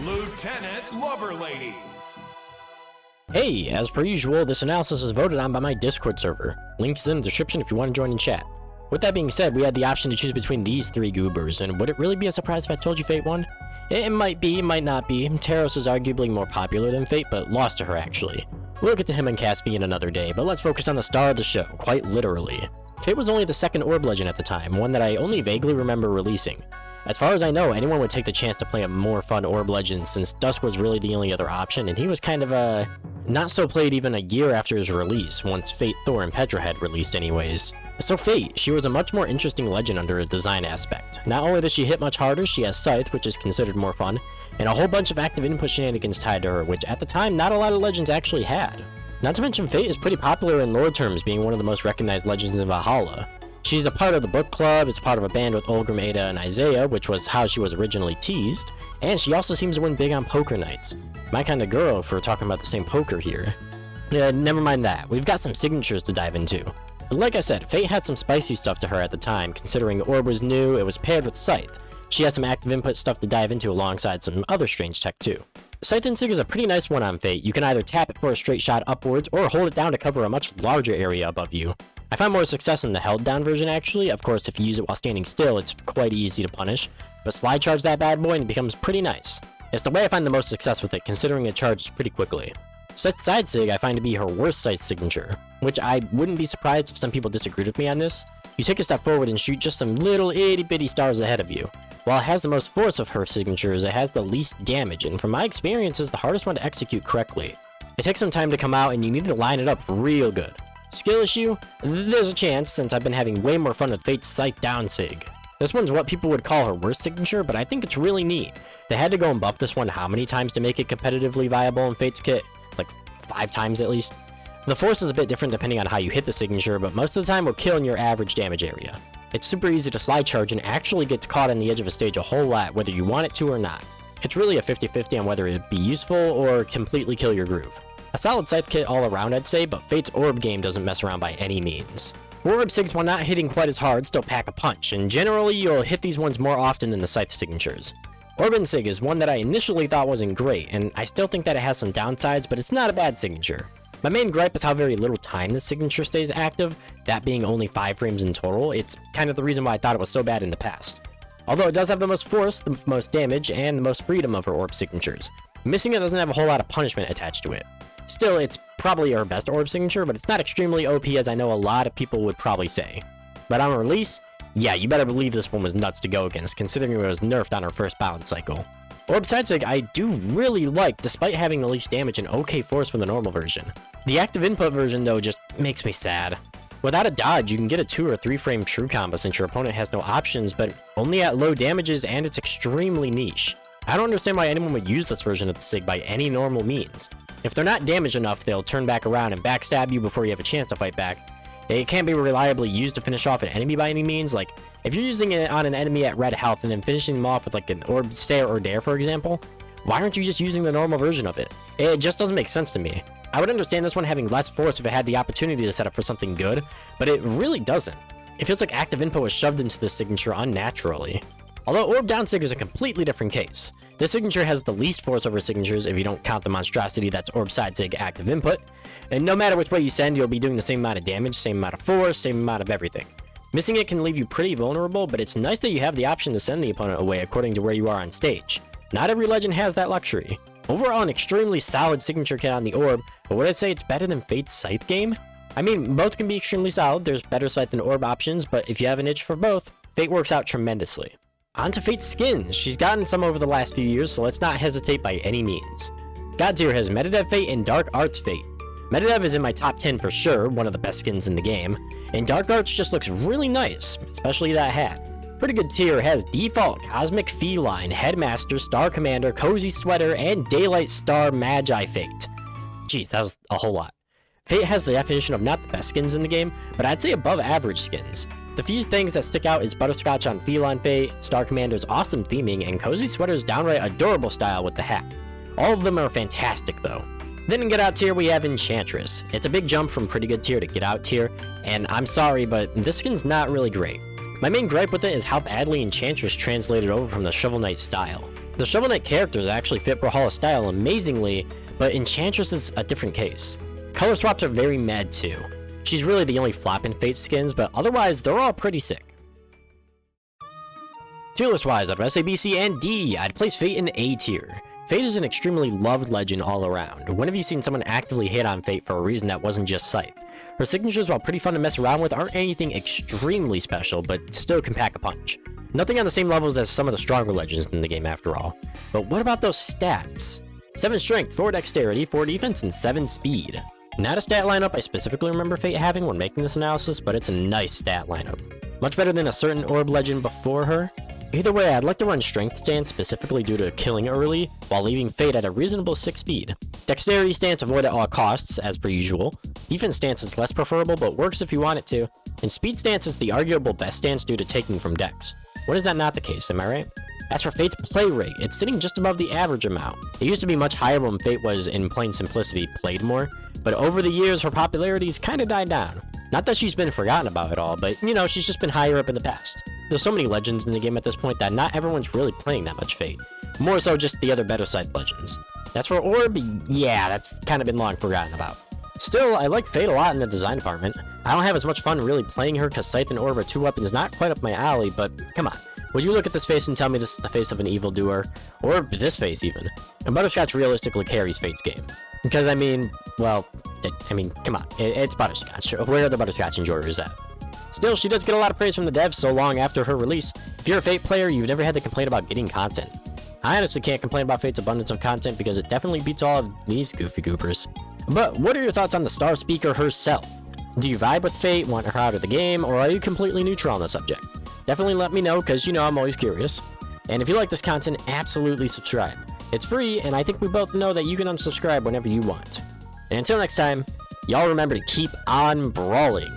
Lieutenant Loverlady. Hey, as per usual, this analysis is voted on by my Discord server. Link is in the description if you want to join in chat. With that being said, we had the option to choose between these three goobers, and would it really be a surprise if I told you Fate won? It might be, it might not be. Taros is arguably more popular than Fate, but lost to her actually. We'll get to him and Caspian another day, but let's focus on the star of the show, quite literally. Fate was only the second orb legend at the time, one that I only vaguely remember releasing. As far as I know, anyone would take the chance to play a more fun orb legend since Dusk was really the only other option, and he was kind of not so played even a year after his release, once Fate, Thor, and Petra had released anyways. So Fate, she was a much more interesting legend under a design aspect. Not only does she hit much harder, she has Scythe, which is considered more fun, and a whole bunch of active input shenanigans tied to her, which at the time not a lot of legends actually had. Not to mention Fate is pretty popular in lore terms, being one of the most recognized legends in Valhalla. She's a part of the book club, is part of a band with Olgrim, Ada, and Isaiah, which was how she was originally teased, and she also seems to win big on poker nights. My kind of girl if we're talking about the same poker here. Never mind that, we've got some signatures to dive into. Like I said, Fate had some spicy stuff to her at the time, considering the orb was new, it was paired with Scythe. She has some active input stuff to dive into alongside some other strange tech too. Scythe and Sig is a pretty nice one on Fate. You can either tap it for a straight shot upwards, or hold it down to cover a much larger area above you. I find more success in the held down version actually. Of course, if you use it while standing still, it's quite easy to punish, but slide charge that bad boy and it becomes pretty nice. It's the way I find the most success with it, considering it charges pretty quickly. Scythe Side Sig I find to be her worst Scythe signature, which I wouldn't be surprised if some people disagreed with me on this. You take a step forward and shoot just some little itty bitty stars ahead of you. While it has the most force of her signatures, it has the least damage, and from my experience is the hardest one to execute correctly. It takes some time to come out and you need to line it up real good. Skill issue? There's a chance, since I've been having way more fun with Fate's Scythe Down Sig. This one's what people would call her worst signature, but I think it's really neat. They had to go and buff this one how many times to make it competitively viable in Fate's kit? Like 5 times at least. The force is a bit different depending on how you hit the signature, but most of the time will kill in your average damage area. It's super easy to slide charge and actually gets caught on the edge of a stage a whole lot, whether you want it to or not. It's really a 50-50 on whether it'd be useful or completely kill your groove. A solid Scythe kit all around I'd say, but Fate's orb game doesn't mess around by any means. Orb Sigs, while not hitting quite as hard, still pack a punch, and generally you'll hit these ones more often than the Scythe signatures. Orb Sig is one that I initially thought wasn't great, and I still think that it has some downsides, but it's not a bad signature. My main gripe is how very little time this signature stays active, that being only 5 frames in total. It's kind of the reason why I thought it was so bad in the past. Although it does have the most force, the most damage, and the most freedom of her orb signatures. Missing it doesn't have a whole lot of punishment attached to it. Still, it's probably her best orb signature, but it's not extremely OP as I know a lot of people would probably say. But on release, yeah, you better believe this one was nuts to go against, considering it was nerfed on her first balance cycle. Orb Side Sig I do really like, despite having the least damage and okay force from the normal version. The active input version though just makes me sad. Without a dodge, you can get a 2 or 3 frame true combo since your opponent has no options, but only at low damages and it's extremely niche. I don't understand why anyone would use this version of the Sig by any normal means. If they're not damaged enough, they'll turn back around and backstab you before you have a chance to fight back. It can't be reliably used to finish off an enemy by any means. Like, if you're using it on an enemy at red health and then finishing them off with like an orb stare or dare for example, why aren't you just using the normal version of it? It just doesn't make sense to me. I would understand this one having less force if it had the opportunity to set up for something good, but it really doesn't. It feels like active input was shoved into this signature unnaturally. Although Orb Down Sig is a completely different case. This signature has the least force over signatures if you don't count the monstrosity that's Orb Side Sig active input, and no matter which way you send, you'll be doing the same amount of damage, same amount of force, same amount of everything. Missing it can leave you pretty vulnerable, but it's nice that you have the option to send the opponent away according to where you are on stage. Not every legend has that luxury. Overall, an extremely solid signature kit on the Orb, but would I say it's better than Fate's Scythe game? I mean, both can be extremely solid, there's better Scythe than Orb options, but if you have an itch for both, Fate works out tremendously. On to Fate's skins. She's gotten some over the last few years, so let's not hesitate by any means. God tier has Meditative Fate and Dark Arts Fate. Meditative is in my top 10 for sure, one of the best skins in the game, and Dark Arts just looks really nice, especially that hat. Pretty good tier has Default, Cosmic Feline, Headmaster, Star Commander, Cozy Sweater, and Daylight Star Magi Fate. Gee, that was a whole lot. Fate has the definition of not the best skins in the game, but I'd say above average skins. The few things that stick out is Butterscotch on Feline Fate, Star Commander's awesome theming, and Cozy Sweater's downright adorable style with the hat. All of them are fantastic though. Then in Get Out tier we have Enchantress. It's a big jump from pretty good tier to Get Out tier, and I'm sorry, but this skin's not really great. My main gripe with it is how badly Enchantress translated over from the Shovel Knight style. The Shovel Knight characters actually fit Brawlhalla's style amazingly, but Enchantress is a different case. Color swaps are very mad too. She's really the only flop in Fate skins, but otherwise they're all pretty sick. Tier list wise, out of S, A, B, C, and D, I'd place Fate in A tier. Fate is an extremely loved legend all around. When have you seen someone actively hate on Fate for a reason that wasn't just Scythe? Her signatures, while pretty fun to mess around with, aren't anything extremely special, but still can pack a punch. Nothing on the same levels as some of the stronger legends in the game after all. But what about those stats? 7 strength, 4 dexterity, 4 defense, and 7 speed. Not a stat lineup I specifically remember Fate having when making this analysis, but it's a nice stat lineup. Much better than a certain orb legend before her. Either way, I'd like to run strength stance specifically due to killing early, while leaving Fate at a reasonable 6 speed. Dexterity stance avoid at all costs, as per usual. Defense stance is less preferable, but works if you want it to. And speed stance is the arguable best stance due to taking from dex. When is that not the case, am I right? As for Fate's play rate, it's sitting just above the average amount. It used to be much higher when Fate was, in plain simplicity, played more, but over the years her popularity's kinda died down. Not that she's been forgotten about at all, but you know, she's just been higher up in the past. There's so many legends in the game at this point that not everyone's really playing that much Fate. More so just the other better side legends. As for Orb, yeah, that's kinda been long forgotten about. Still, I like Fate a lot in the design department. I don't have as much fun really playing her cause Scythe and Orb are 2 weapons not quite up my alley, but come on. Would you look at this face and tell me this is the face of an evildoer? Or this face even? And Butterscotch realistically carries Fate's game. Because I mean, well, come on, it's Butterscotch. Where are the Butterscotch enjoyers at? Still, she does get a lot of praise from the devs so long after her release. If you're a Fate player, you've never had to complain about getting content. I honestly can't complain about Fate's abundance of content because it definitely beats all of these goofy goopers. But what are your thoughts on the Star Speaker herself? Do you vibe with Fate, want her out of the game, or are you completely neutral on the subject? Definitely let me know, because you know I'm always curious. And if you like this content, absolutely subscribe. It's free, and I think we both know that you can unsubscribe whenever you want. And until next time, y'all remember to keep on brawling.